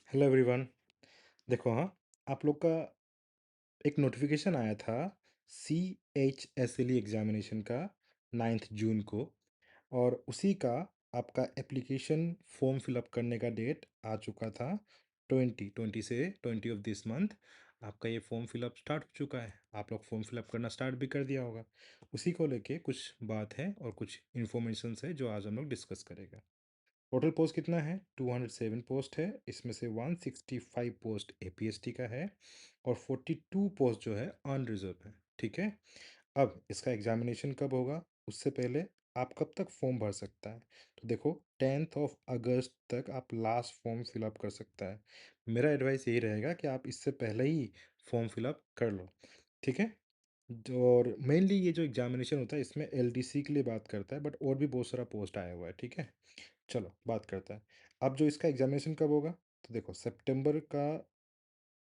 Hello everyone. देखो हाँ, आप लोग का एक नोटिफिकेशन आया था C H S L examination का 9 जून को। और उसी का आपका एप्लीकेशन फॉर्म फिलअप करने का डेट आ चुका था। 20 से 20 ऑफ दिस मंथ आपका ये फॉर्म फिलअप स्टार्ट हो चुका है। आप लोग फॉर्म फिलअप करना स्टार्ट भी कर दिया होगा। उसी को लेके कुछ बात है और कुछ इन्फॉर्मेशन है जो आज हम लोग डिस्कस करेगा। टोटल पोस्ट कितना है? 207 पोस्ट है। इसमें से 165 पोस्ट एपीएसटी का है और 42 पोस्ट जो है अनरिजर्व है। ठीक है। अब इसका एग्जामिनेशन कब होगा उससे पहले आप कब तक फॉर्म भर सकता है? तो देखो, 10 अगस्त तक आप लास्ट फॉर्म फिलअप कर सकता है। मेरा एडवाइस यही रहेगा कि आप इससे पहले ही फॉर्म फिलअप कर लो। ठीक है। और मेनली ये जो एग्जामिनेशन होता है इसमें एलडीसी के लिए बात करता है, बट और भी बहुत सारा पोस्ट आया हुआ है। ठीक है। चलो बात करते हैं। अब जो इसका एग्जामिनेशन कब होगा, तो देखो सितंबर का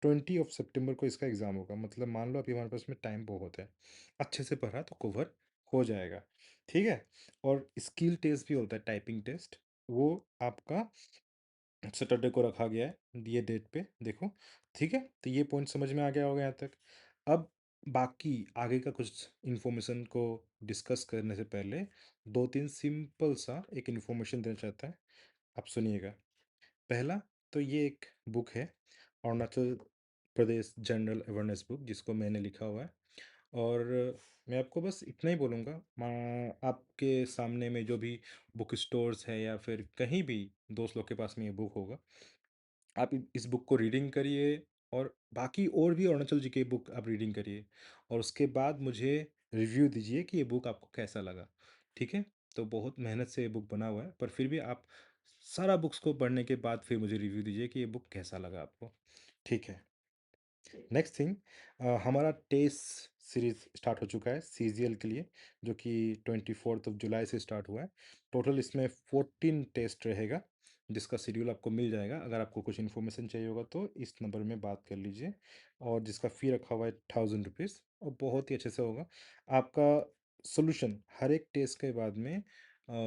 20 सितंबर को इसका एग्ज़ाम होगा। मतलब मान लो अभी हमारे पास में टाइम बहुत है, अच्छे से पढ़ा तो कवर हो जाएगा। ठीक है। और स्किल टेस्ट भी होता है, टाइपिंग टेस्ट, वो आपका सैटरडे को रखा गया है ये डेट पे। देखो, ठीक है। तो ये पॉइंट समझ में आ गया होगा यहाँ तक। अब बाकी आगे का कुछ इन्फॉर्मेशन को डिस्कस करने से पहले दो तीन सिंपल सा एक इन्फॉर्मेशन देना चाहता है। आप सुनिएगा। पहला, तो ये एक बुक है, Arunachal Pradesh general awareness book, जिसको मैंने लिखा हुआ है। और मैं आपको बस इतना ही बोलूँगा, आपके सामने में जो भी बुक स्टोर्स है या फिर कहीं भी दोस्त लोग के पास में ये बुक होगा, आप इस बुक को रीडिंग करिए। और बाकी और भी अरुणाचल जी की बुक आप रीडिंग करिए और उसके बाद मुझे रिव्यू दीजिए कि ये बुक आपको कैसा लगा। ठीक है। तो बहुत मेहनत से ये बुक बना हुआ है, पर फिर भी आप सारा बुक्स को पढ़ने के बाद फिर मुझे रिव्यू दीजिए कि ये बुक कैसा लगा आपको। ठीक है। नेक्स्ट थिंग, हमारा टेस्ट सीरीज स्टार्ट हो चुका है सीजीएल के लिए, जो कि 24 जुलाई से स्टार्ट हुआ है। टोटल इसमें 14 टेस्ट रहेगा, जिसका शेड्यूल आपको मिल जाएगा। अगर आपको कुछ इन्फॉर्मेशन चाहिए होगा तो इस नंबर में बात कर लीजिए। और जिसका फ़ी रखा हुआ है 1000 रुपीज़, और बहुत ही अच्छे से होगा। आपका सोल्यूशन हर एक टेस्ट के बाद में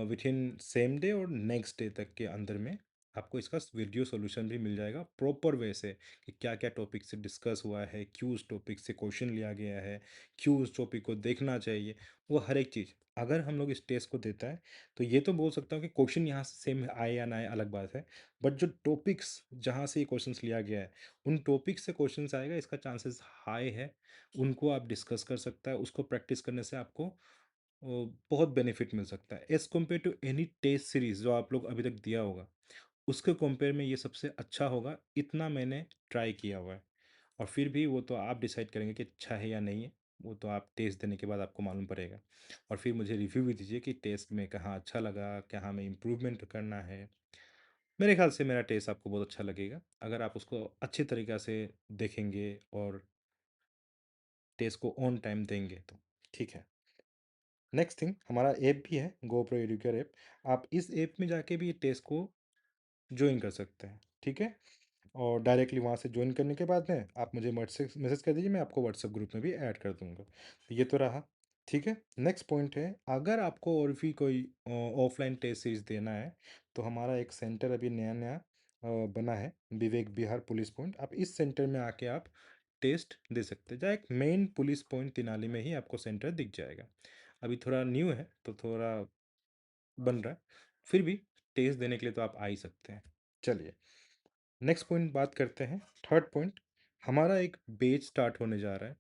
विथ इन सेम डे और नेक्स्ट डे तक के अंदर में आपको इसका वीडियो सॉल्यूशन भी मिल जाएगा प्रॉपर वे से, कि क्या क्या टॉपिक से डिस्कस हुआ है, क्यों उस टॉपिक से क्वेश्चन लिया गया है, क्यों उस टॉपिक को देखना चाहिए, वो हर एक चीज़। अगर हम लोग इस टेस्ट को देता है तो ये तो बोल सकता हूँ कि क्वेश्चन यहाँ से सेम आए या ना आए अलग बात है, बट जो टॉपिक्स जहाँ से ये क्वेश्चंस लिया गया है, उन टॉपिक्स से क्वेश्चंस आएगा, इसका चांसेस हाई है। उनको आप डिस्कस कर सकता है, उसको प्रैक्टिस करने से आपको बहुत बेनिफिट मिल सकता है as compare to any test series जो आप लोग अभी तक दिया होगा। उसके कंपेयर में ये सबसे अच्छा होगा, इतना मैंने ट्राई किया हुआ है। और फिर भी वो तो आप डिसाइड करेंगे कि अच्छा है या नहीं है, वो तो आप टेस्ट देने के बाद आपको मालूम पड़ेगा। और फिर मुझे रिव्यू भी दीजिए कि टेस्ट में कहाँ अच्छा लगा, कहाँ में इम्प्रूवमेंट करना है। मेरे ख्याल से मेरा टेस्ट आपको बहुत अच्छा लगेगा अगर आप उसको अच्छे तरीक़ा से देखेंगे और टेस्ट को ऑन टाइम देंगे तो। ठीक है। नेक्स्ट थिंग, हमारा ऐप भी है, गोप्रो एडुकेयर ऐप। आप इस ऐप में जाके भी टेस्ट को जॉइन कर सकते हैं। ठीक है। और डायरेक्टली वहाँ से ज्वाइन करने के बाद में आप मुझे व्हाट्सएप मैसेज कर दीजिए, मैं आपको व्हाट्सएप ग्रुप में भी ऐड कर दूँगा। तो ये तो रहा। ठीक है। नेक्स्ट पॉइंट है, अगर आपको और भी कोई ऑफलाइन टेस्ट सीरीज देना है तो हमारा एक सेंटर अभी नया नया बना है, विवेक विहार पुलिस पॉइंट। आप इस सेंटर में आके आप टेस्ट दे सकते हैं। जहाँ एक मेन पुलिस पॉइंट तिनाली में ही आपको सेंटर दिख जाएगा। अभी थोड़ा न्यू है तो थोड़ा बन रहा है, फिर भी टेस्ट देने के लिए तो आप आ ही सकते हैं। चलिए नेक्स्ट पॉइंट बात करते हैं। थर्ड पॉइंट, हमारा एक बैच स्टार्ट होने जा रहा है।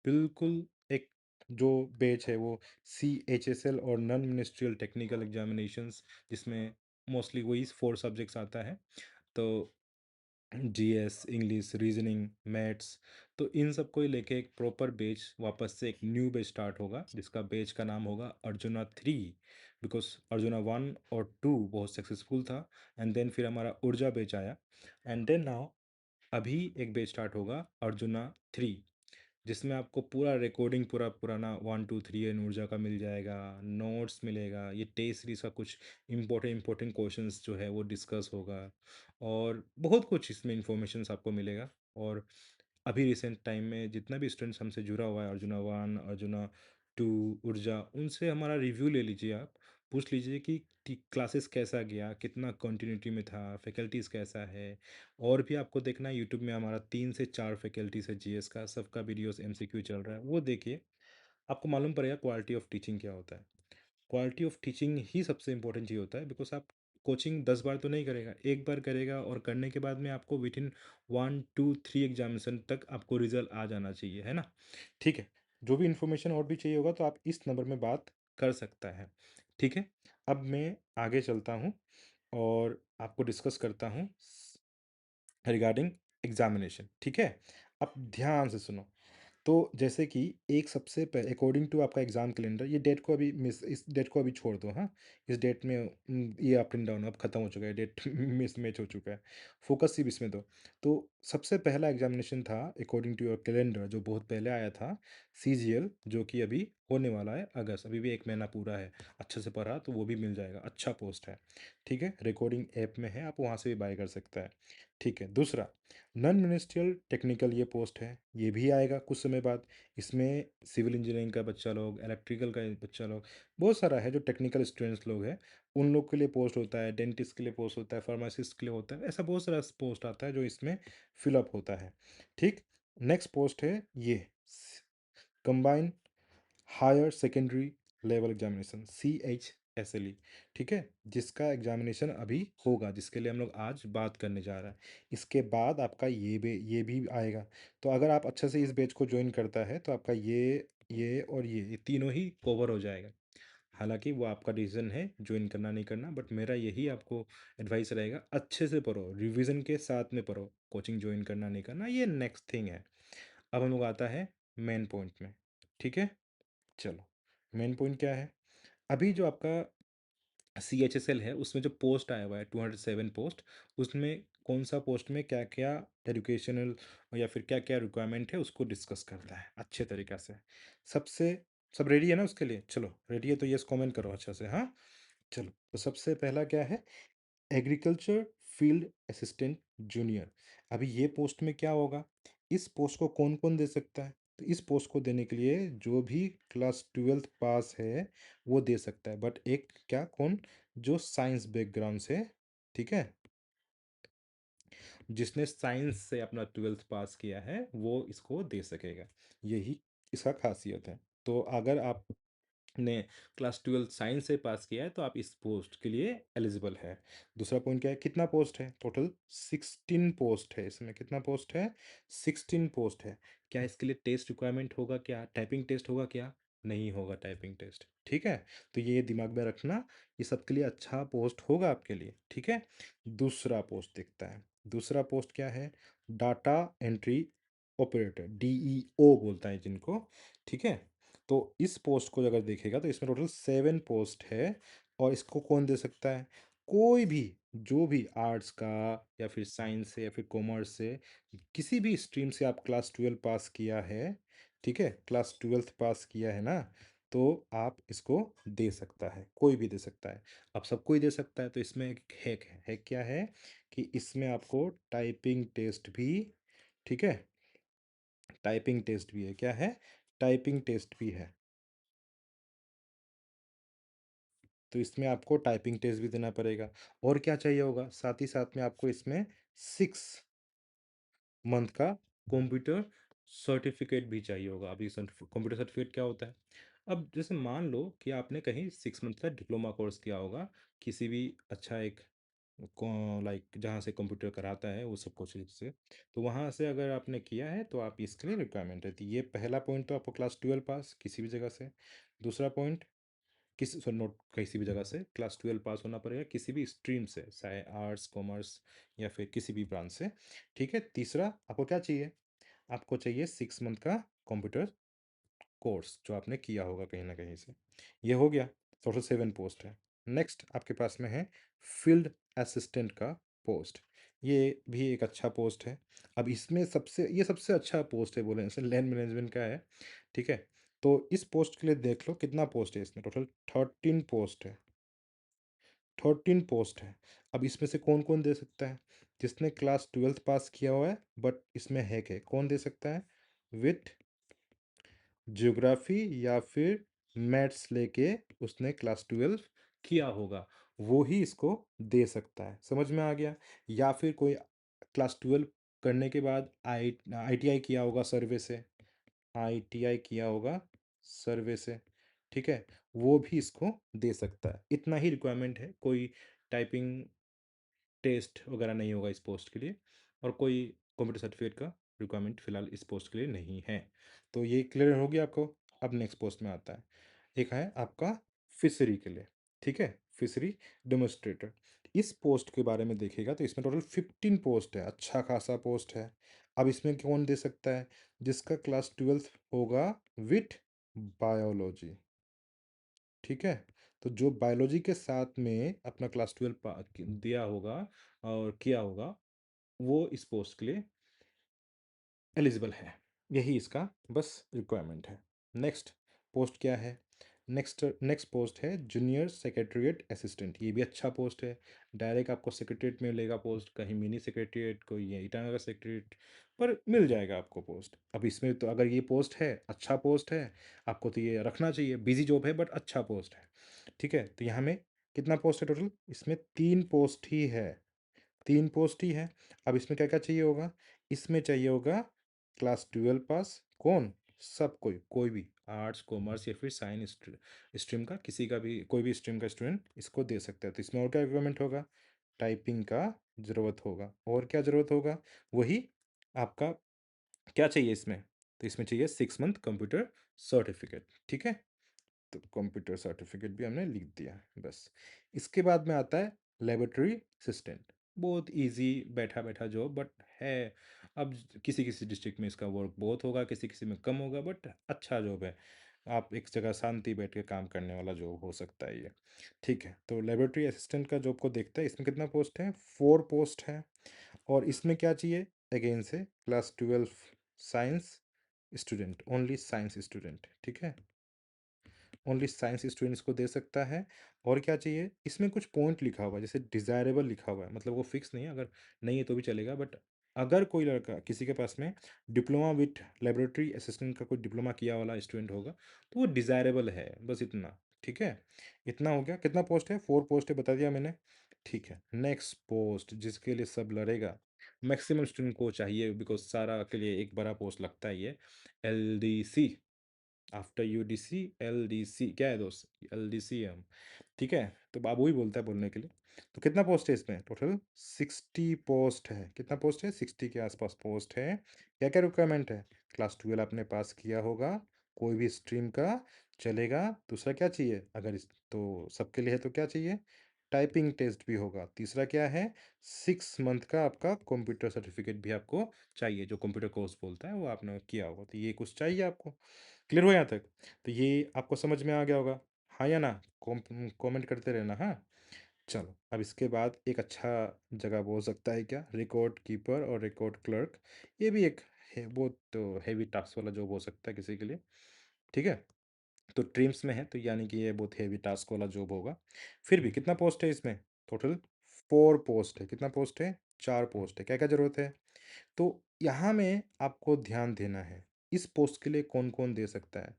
बिल्कुल एक जो बैच है वो CHSL और नॉन मिनिस्ट्रियल टेक्निकल एग्जामिनेशंस, जिसमें मोस्टली वही 4 सब्जेक्ट्स आता है। तो जीएस, इंग्लिश, रीजनिंग, मैथ्स, तो इन सब को ही लेके एक प्रॉपर बैच, वापस से एक न्यू बैच स्टार्ट होगा, जिसका बैच का नाम होगा अर्जुना 3। बिकॉज अर्जुना 1 और 2 बहुत सक्सेसफुल था, एंड देन फिर हमारा ऊर्जा बैच आया, एंड देन नाउ अभी एक बैच स्टार्ट होगा अर्जुना 3, जिसमें आपको पूरा रिकॉर्डिंग पूरा पुराना 1 2 3 एन ऊर्जा का मिल जाएगा, नोट्स मिलेगा, ये टेस्ट सीरीज का कुछ इंपॉर्टेंट क्वेश्चंस जो है वो डिस्कस होगा, और बहुत कुछ इसमें इंफॉर्मेशन आपको मिलेगा। और अभी रिसेंट टाइम में जितना भी स्टूडेंट्स हमसे जुड़ा हुआ है, अर्जुना 1, अर्जुना 2, ऊर्जा, उनसे हमारा रिव्यू ले लीजिए आप। पूछ लीजिए कि क्लासेस कैसा गया, कितना कंटिन्यूटी में था, फैकल्टीज़ कैसा है। और भी आपको देखना है, यूट्यूब में हमारा 3 से 4 फैकल्टीज़ है जीएस का, सबका वीडियोस एमसीक्यू चल रहा है, वो देखिए। आपको मालूम पड़ेगा क्वालिटी ऑफ टीचिंग क्या होता है। क्वालिटी ऑफ टीचिंग ही सबसे इंपॉर्टेंट चीज़ होता है, बिकॉज आप कोचिंग 10 बार तो नहीं करेगा, एक बार करेगा, और करने के बाद में आपको विद इन 1 2 3 एग्जामिनेशन तक आपको रिजल्ट आ जाना चाहिए, है ना। ठीक है। जो भी इन्फॉर्मेशन और भी चाहिए होगा तो आप इस नंबर में बात कर सकता है। ठीक है। अब मैं आगे चलता हूँ और आपको डिस्कस करता हूँ रिगार्डिंग एग्जामिनेशन। ठीक है। अब ध्यान से सुनो। तो जैसे कि एक सबसे अकॉर्डिंग टू आपका एग्ज़ाम कैलेंडर, ये डेट को अभी मिस इस डेट को अभी छोड़ दो, हाँ। इस डेट में ये अप एंड डाउन अब खत्म हो चुका है, डेट मिस मैच हो चुका है। फोकस सिर्फ इसमें दो। तो सबसे पहला एग्जामिनेशन था अकॉर्डिंग टू योर कैलेंडर, जो बहुत पहले आया था, सीजीएल, जो कि अभी होने वाला है अगस्त, अभी भी 1 महीना पूरा है। अच्छे से पढ़ा तो वो भी मिल जाएगा, अच्छा पोस्ट है। ठीक है। रिकॉर्डिंग ऐप में है, आप वहाँ से भी बाय कर सकता है। ठीक है। दूसरा, नॉन मिनिस्ट्रियल टेक्निकल ये पोस्ट है, ये भी आएगा कुछ समय बाद। इसमें सिविल इंजीनियरिंग का बच्चा लोग, इलेक्ट्रिकल का बच्चा लोग, बहुत सारा है जो टेक्निकल स्टूडेंट्स लोग हैं, उन लोग के लिए पोस्ट होता है, डेंटिस्ट के लिए पोस्ट होता है, फार्मासिस्ट के लिए होता है, ऐसा बहुत सारा पोस्ट आता है जो इसमें फिलअप होता है। ठीक। नेक्स्ट पोस्ट है ये combine higher secondary level examination, CHSLE। ठीक है। जिसका एग्जामिनेशन अभी होगा, जिसके लिए हम लोग आज बात करने जा रहे हैं। इसके बाद आपका ये भी आएगा। तो अगर आप अच्छे से इस बैच को ज्वाइन करता है तो आपका ये और ये तीनों ही कवर हो जाएगा। हालांकि वो आपका डिसीजन है ज्वाइन करना नहीं करना, बट मेरा यही आपको एडवाइस रहेगा, अच्छे से पढ़ो, रिवीजन के साथ में पढ़ो। कोचिंग ज्वाइन करना नहीं करना ये नेक्स्ट थिंग है। अब हम लोग आता है मेन पॉइंट में। ठीक है। चलो, मेन पॉइंट क्या है। अभी जो आपका CHSL है, उसमें जो पोस्ट आया हुआ है 207 पोस्ट, उसमें कौन सा पोस्ट में क्या क्या एजुकेशनल या फिर क्या क्या रिक्वायरमेंट है उसको डिस्कस करता है अच्छे तरीक़ा से। सबसे सब रेडी है ना उसके लिए? चलो रेडी है तो यस कमेंट करो अच्छा से, हाँ। चलो, तो सबसे पहला क्या है, एग्रीकल्चर फील्ड असिस्टेंट जूनियर। अभी ये पोस्ट में क्या होगा, इस पोस्ट को कौन कौन दे सकता है? तो इस पोस्ट को देने के लिए जो भी क्लास 12th पास है वो दे सकता है, बट एक क्या कौन, जो साइंस बैकग्राउंड से, ठीक है, जिसने साइंस से अपना 12th पास किया है वो इसको दे सकेगा। यही इसका खासियत है। तो अगर आप ने क्लास 12 साइंस से पास किया है तो आप इस पोस्ट के लिए एलिजिबल है। दूसरा पॉइंट क्या है, कितना पोस्ट है, टोटल 16 पोस्ट है। इसमें कितना पोस्ट है, 16 पोस्ट है। क्या इसके लिए टेस्ट रिक्वायरमेंट होगा, क्या टाइपिंग टेस्ट होगा, क्या नहीं होगा टाइपिंग टेस्ट? ठीक है। तो ये दिमाग में रखना, ये सबके लिए अच्छा पोस्ट होगा आपके लिए। ठीक है। दूसरा पोस्ट देखता है। दूसरा पोस्ट क्या है, डाटा एंट्री ऑपरेटर, DEO बोलता है जिनको। ठीक है। तो इस पोस्ट को अगर देखेगा तो इसमें टोटल 7 पोस्ट है। और इसको कौन दे सकता है, कोई भी, जो भी आर्ट्स का या फिर साइंस से या फिर कॉमर्स से, किसी भी स्ट्रीम से आप क्लास 12 पास किया है, ठीक है, क्लास 12th पास किया है ना, तो आप इसको दे सकता है, कोई भी दे सकता है। अब सब कोई दे सकता है तो इसमें एक हैक क्या है कि इसमें आपको टाइपिंग टेस्ट भी, ठीक है, टाइपिंग टेस्ट भी है, क्या है, टाइपिंग टेस्ट भी है। तो इसमें आपको टाइपिंग टेस्ट भी देना पड़ेगा। और क्या चाहिए होगा, साथ ही साथ में आपको इसमें 6 मंथ का कंप्यूटर सर्टिफिकेट भी चाहिए होगा। अभी कंप्यूटर सर्टिफिकेट क्या होता है, अब जैसे मान लो कि आपने कहीं 6 मंथ का डिप्लोमा कोर्स किया होगा, किसी भी अच्छा एक लाइक जहाँ से कंप्यूटर कराता है वो सब कोचिंग से, तो वहाँ से अगर आपने किया है तो आप इसके लिए रिक्वायरमेंट रहती है। ये पहला पॉइंट तो आपको क्लास 12 पास किसी भी जगह से। दूसरा पॉइंट, किसी सो नोट किसी भी जगह से क्लास 12 पास होना पड़ेगा, किसी भी स्ट्रीम से, चाहे आर्ट्स कॉमर्स या फिर किसी भी ब्रांच से। ठीक है। तीसरा आपको क्या चाहिए, आपको चाहिए 6 मंथ का कंप्यूटर कोर्स जो आपने किया होगा कहीं ना कहीं से। ये हो गया, टोटल 7 पोस्ट है। नेक्स्ट आपके पास में है फील्ड असिस्टेंट का पोस्ट। ये भी एक अच्छा पोस्ट है। अब इसमें सबसे अच्छा पोस्ट है, बोले जैसे लैंड मैनेजमेंट का है। ठीक है। तो इस पोस्ट के लिए देख लो कितना पोस्ट है, इसमें टोटल 13 पोस्ट है। 13 पोस्ट है। अब इसमें से कौन कौन दे सकता है, जिसने क्लास 12th पास किया हुआ है, बट इसमें है कौन दे सकता है, विथ ज्योग्राफी या फिर मैथ्स लेके उसने क्लास 12 किया होगा, वो ही इसको दे सकता है। समझ में आ गया? या फिर कोई क्लास 12 करने के बाद आईटीआई किया होगा सर्वे से, आईटीआई किया होगा सर्वे से, ठीक है? वो भी इसको दे सकता है। इतना ही रिक्वायरमेंट है, कोई टाइपिंग टेस्ट वगैरह नहीं होगा इस पोस्ट के लिए, और कोई कंप्यूटर सर्टिफिकेट का रिक्वायरमेंट फ़िलहाल इस पोस्ट के लिए नहीं है। तो ये क्लियर हो गया आपको? अब नेक्स्ट पोस्ट में आता है। एक है आपका फिशरी के लिए, ठीक है? Fishery demonstrator. इस पोस्ट के बारे में देखिएगा तो इसमें टोटल 15 पोस्ट है, अच्छा खासा पोस्ट है। अब इसमें कौन दे सकता है? जिसका क्लास 12th होगा विथ बायोलॉजी, ठीक है? तो जो बायोलॉजी के साथ में अपना क्लास 12 दिया होगा और किया होगा, वो इस पोस्ट के लिए एलिजिबल है। यही इसका बस रिक्वायरमेंट है। नेक्स्ट पोस्ट क्या है? नेक्स्ट नेक्स्ट पोस्ट है जूनियर सेक्रेटरीट असिस्टेंट। ये भी अच्छा पोस्ट है। डायरेक्ट आपको सेक्रेटरीट में मिलेगा पोस्ट, कहीं मिनी सेक्रेटरीट, कोई ये ईटानगर सेक्रेटरीट, पर मिल जाएगा आपको पोस्ट। अब इसमें तो अगर ये पोस्ट है, अच्छा पोस्ट है, आपको तो ये रखना चाहिए। बिजी जॉब है बट अच्छा पोस्ट है, ठीक है? तो यहाँ में कितना पोस्ट है टोटल? इसमें 3 पोस्ट ही है, 3 पोस्ट ही है। अब इसमें क्या-क्या चाहिए होगा? इसमें चाहिए होगा क्लास 12 पास, कौन? सब कोई, कोई भी आर्ट्स, कॉमर्स या फिर साइंस स्ट्रीम का, किसी का भी, कोई भी स्ट्रीम का स्टूडेंट इसको दे सकता है। तो इसमें और क्या रिक्वायरमेंट होगा? टाइपिंग का ज़रूरत होगा। और क्या ज़रूरत होगा? वही आपका क्या चाहिए इसमें? तो इसमें चाहिए 6 मंथ कंप्यूटर सर्टिफिकेट, ठीक है? तो कंप्यूटर सर्टिफिकेट भी हमने लिख दिया, बस। इसके बाद में आता है लेबोरेटरी असिस्टेंट। बहुत इजी बैठा बैठा जॉब बट है। अब किसी किसी डिस्ट्रिक्ट में इसका वर्क बहुत होगा, किसी किसी में कम होगा, बट अच्छा जॉब है। आप एक जगह शांति बैठ के काम करने वाला जॉब हो सकता है ये, ठीक है? तो लेबोरेटरी असिस्टेंट का जॉब को देखते हैं। इसमें कितना पोस्ट है? 4 पोस्ट है। और इसमें क्या चाहिए? अगेन से class 12 science student, only science student, ठीक है? ओनली साइंस स्टूडेंट्स को दे सकता है। और क्या चाहिए? इसमें कुछ पॉइंट लिखा हुआ है, जैसे डिज़ायरेबल लिखा हुआ है, मतलब वो फिक्स नहीं है, अगर नहीं है तो भी चलेगा, बट अगर कोई लड़का किसी के पास में डिप्लोमा विथ लेबोरेटरी असिस्टेंट का कोई डिप्लोमा किया वाला स्टूडेंट होगा तो वो डिज़ायरेबल है, बस इतना, ठीक है? इतना हो गया। कितना पोस्ट है? 4 पोस्ट है, बता दिया मैंने, ठीक है? नेक्स्ट पोस्ट जिसके लिए सब लड़ेगा, मैक्सिमम स्टूडेंट को चाहिए, बिकॉज सारा के लिए एक बड़ा पोस्ट लगता ही है, एलडीसी। आफ्टर यूडीसी एलडीसी क्या है दोस्त? एलडीसी है हम, ठीक है? तो बाबू ही बोलता है बोलने के लिए। तो कितना पोस्ट है इसमें? टोटल 60 पोस्ट है। कितना पोस्ट है? 60 के आसपास पोस्ट है। क्या क्या रिक्वायरमेंट है? क्लास 12 आपने पास किया होगा, कोई भी स्ट्रीम का चलेगा। दूसरा क्या चाहिए? अगर इस तो सबके लिए है तो क्या चाहिए? टाइपिंग टेस्ट भी होगा। तीसरा क्या है? 6 मंथ का आपका कंप्यूटर सर्टिफिकेट भी आपको चाहिए, जो कंप्यूटर कोर्स बोलता है वो आपने किया होगा, तो ये कुछ चाहिए आपको। क्लियर हो यहाँ तक? तो ये आपको समझ में आ गया होगा, हाँ या ना? कमेंट करते रहना, हाँ? चलो, अब इसके बाद एक अच्छा जगह बोल सकता है क्या, रिकॉर्ड कीपर और रिकॉर्ड क्लर्क। ये भी एक है, बहुत तो हैवी टास्क वाला जॉब हो सकता है किसी के लिए, ठीक है? तो ट्रिम्स में है तो यानी कि ये बहुत हैवी टास्क वाला जॉब होगा। फिर भी कितना पोस्ट है इसमें? टोटल 4 पोस्ट है। कितना पोस्ट है? 4 पोस्ट है। क्या क्या ज़रूरत है? तो यहाँ में आपको ध्यान देना है, इस पोस्ट के लिए कौन कौन दे सकता है।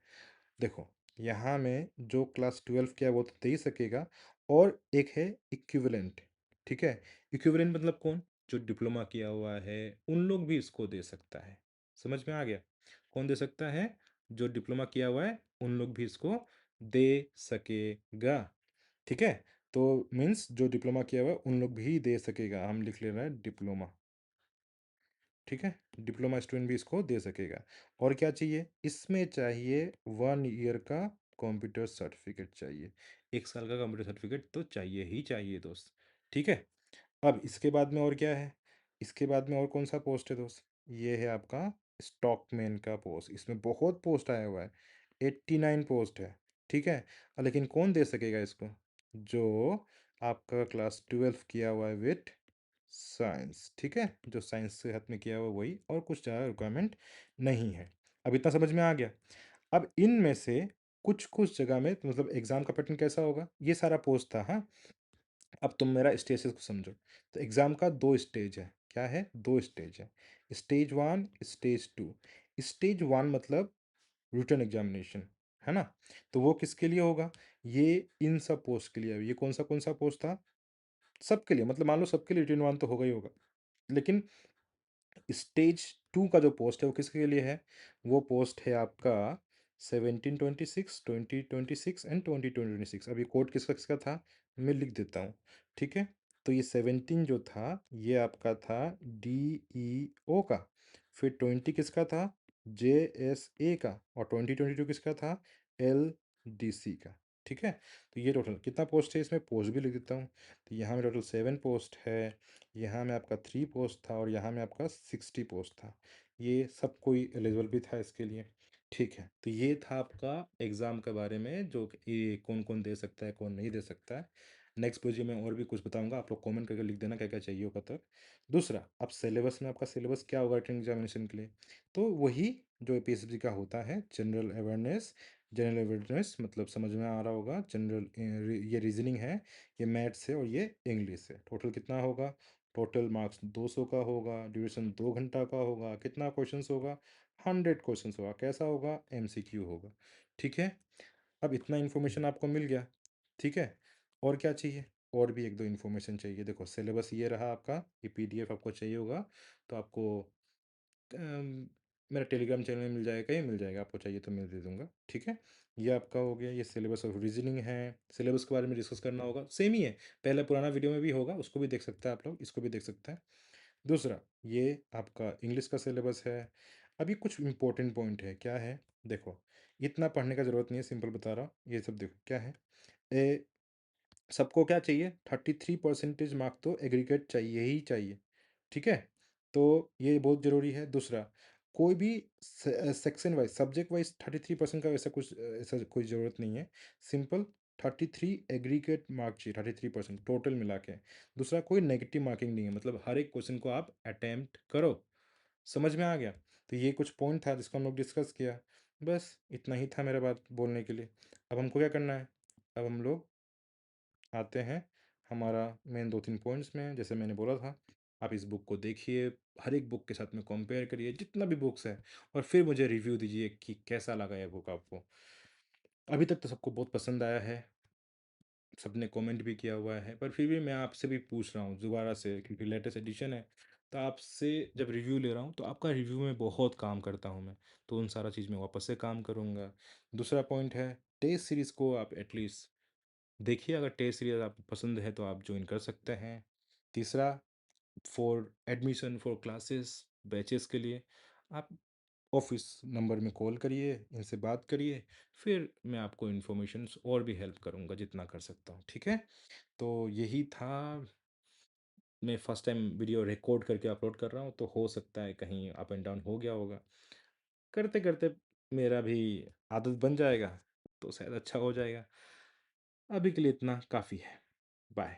देखो, यहाँ में जो क्लास 12 किया है वो तो दे ही सकेगा, और एक है इक्विवेलेंट, ठीक है? इक्विवेलेंट मतलब कौन? जो डिप्लोमा किया हुआ है, उन लोग भी इसको दे सकता है। समझ में आ गया? कौन दे सकता है? जो डिप्लोमा किया हुआ है, उन लोग भी इसको दे सकेगा, ठीक है? तो मीन्स जो डिप्लोमा किया हुआ है उन लोग भी दे सकेगा। हम लिख ले रहे हैं डिप्लोमा, ठीक है? डिप्लोमा स्टूडेंट भी इसको दे सकेगा। और क्या चाहिए? इसमें चाहिए 1 ईयर का कंप्यूटर सर्टिफिकेट चाहिए। 1 साल का कंप्यूटर सर्टिफिकेट तो चाहिए ही चाहिए दोस्त, ठीक है? अब इसके बाद में और क्या है? इसके बाद में और कौन सा पोस्ट है दोस्त? ये है आपका स्टॉकमैन का पोस्ट। इसमें बहुत पोस्ट आया हुआ है, 89 पोस्ट है, ठीक है? लेकिन कौन दे सकेगा इसको? जो आपका क्लास 12 किया हुआ है विथ साइंस, ठीक है? जो साइंस से हाथ में किया हुआ है वही, और कुछ ज़्यादा रिक्वायरमेंट नहीं है। अब इतना समझ में आ गया। अब इनमें से कुछ कुछ जगह में तो मतलब एग्जाम का पैटर्न कैसा होगा, ये सारा पोस्ट था, हाँ? अब तुम मेरा स्टेजेस को समझो। तो एग्जाम का 2 स्टेज है। क्या है? 2 स्टेज है, स्टेज 1, स्टेज 2। स्टेज 1 मतलब रिटन एग्जामिनेशन, है ना? तो वो किसके लिए होगा? ये इन सब पोस्ट के लिए है। ये कौन-सा पोस्ट था? सबके लिए, मतलब मान लो सबके लिए रिटेन 1 तो होगा ही होगा। लेकिन स्टेज 2 का जो पोस्ट है वो किसके लिए है? वो पोस्ट है आपका 1726, 2026 एंड 2026। अब ये कोड किसका-किसका था? मैं लिख देता हूँ, ठीक है? तो ये 17 जो था, ये आपका था डीईओ का, फिर 20 किसका था? जेएसए का, और 2022 किसका था? एलडीसी का, ठीक है? तो ये टोटल कितना पोस्ट है, इसमें पोस्ट भी लिख देता हूँ। तो यहाँ में टोटल 7 पोस्ट है, यहाँ में आपका 3 पोस्ट था, और यहाँ में आपका 60 पोस्ट था। ये सब कोई एलिजिबल भी था इसके लिए। ठीक है, तो ये था आपका एग्ज़ाम के बारे में, जो कि ये कौन-कौन दे सकता है, कौन नहीं दे सकता है। नेक्स्ट वीडियो में और भी कुछ बताऊँगा, आप लोग कमेंट करके लिख देना क्या-क्या चाहिए होगा तब। दूसरा, अब सिलेबस में आपका सिलेबस क्या होगा रिटन एग्ज़ामिनेशन के लिए? तो वही जो एपीएससी का होता है, जनरल अवेयरनेस मतलब समझ में आ रहा होगा, ये रीज़निंग है, ये मैथ्स है, और ये इंग्लिश है। टोटल कितना होगा? टोटल मार्क्स 200 का होगा, ड्यूरेशन 2 घंटा का होगा, कितना क्वेश्चंस होगा? 100 क्वेश्चंस होगा। कैसा होगा? एमसीक्यू होगा। ठीक है? अब इतना इन्फॉर्मेशन आपको मिल गया, ठीक है? और क्या चाहिए? और भी 1-2 इन्फॉर्मेशन चाहिए। देखो सिलेबस ये रहा आपका, ये पीडीएफ आपको चाहिए होगा, तो आपको अम, मेरा टेलीग्राम चैनल में मिल जाएगा, कहीं मिल जाएगा, आपको चाहिए तो मैं दे दूँगा, ठीक है? ये आपका हो गया, ये सिलेबस ऑफ रीज़निंग है। सिलेबस के बारे में डिस्कस करना होगा, सेम ही है, पहले पुराना वीडियो में भी होगा, उसको भी देख सकते हैं आप लोग, इसको भी देख सकते हैं। दूसरा, ये आपका इंग्लिश का सिलेबस है। अभी कुछ इम्पोर्टेंट पॉइंट है, क्या है? देखो, इतना पढ़ने का ज़रूरत नहीं है, सिंपल बता रहा हूँ, ये सब देखो क्या है? ए सबको क्या चाहिए? 33% मार्क तो एग्रीगेट चाहिए ही चाहिए, ठीक है? तो ये बहुत ज़रूरी है। दूसरा, कोई भी सेक्शन वाइज़, सब्जेक्ट वाइज़ 33% का वैसा कुछ ऐसा कोई ज़रूरत नहीं है। सिंपल 33 एग्रीगेट मार्क चाहिए, 33% टोटल मिला के। दूसरा, कोई नेगेटिव मार्किंग नहीं है, मतलब हर एक क्वेश्चन को आप अटेम्प्ट करो। समझ में आ गया? तो ये कुछ पॉइंट था जिसको हम लोग डिस्कस किया। बस इतना ही था मेरा बात बोलने के लिए। अब हमको क्या करना है? अब हम लोग आते हैं हमारा मेन 2-3 पॉइंट्स में। जैसे मैंने बोला था, आप इस बुक को देखिए, हर एक बुक के साथ में कंपेयर करिए, जितना भी बुक्स है, और फिर मुझे रिव्यू दीजिए कि कैसा लगा ये बुक आपको। अभी तक तो सबको बहुत पसंद आया है, सबने कमेंट भी किया हुआ है, पर फिर भी मैं आपसे भी पूछ रहा हूँ दोबारा से, क्योंकि लेटेस्ट एडिशन है, तो आपसे जब रिव्यू ले रहा हूँ तो आपका रिव्यू में बहुत काम करता हूँ मैं, तो उन सारा चीज़ में वापस से काम करूँगा। दूसरा पॉइंट है, टेस्ट सीरीज़ को आप एटलीस्ट देखिए, अगर टेस्ट सीरीज़ आपको पसंद है तो आप जॉइन कर सकते हैं। तीसरा, for admission for classes batches के लिए आप ऑफिस नंबर में कॉल करिए, इनसे बात करिए, फिर मैं आपको इन्फॉर्मेशंस और भी हेल्प करूँगा जितना कर सकता हूँ, ठीक है? तो यही था, मैं फर्स्ट टाइम वीडियो रिकॉर्ड करके अपलोड कर रहा हूँ, तो हो सकता है कहीं अप एंड डाउन हो गया होगा। करते-करते मेरा भी आदत बन जाएगा, तो शायद अच्छा हो जाएगा। अभी के लिए इतना काफ़ी है। बाय।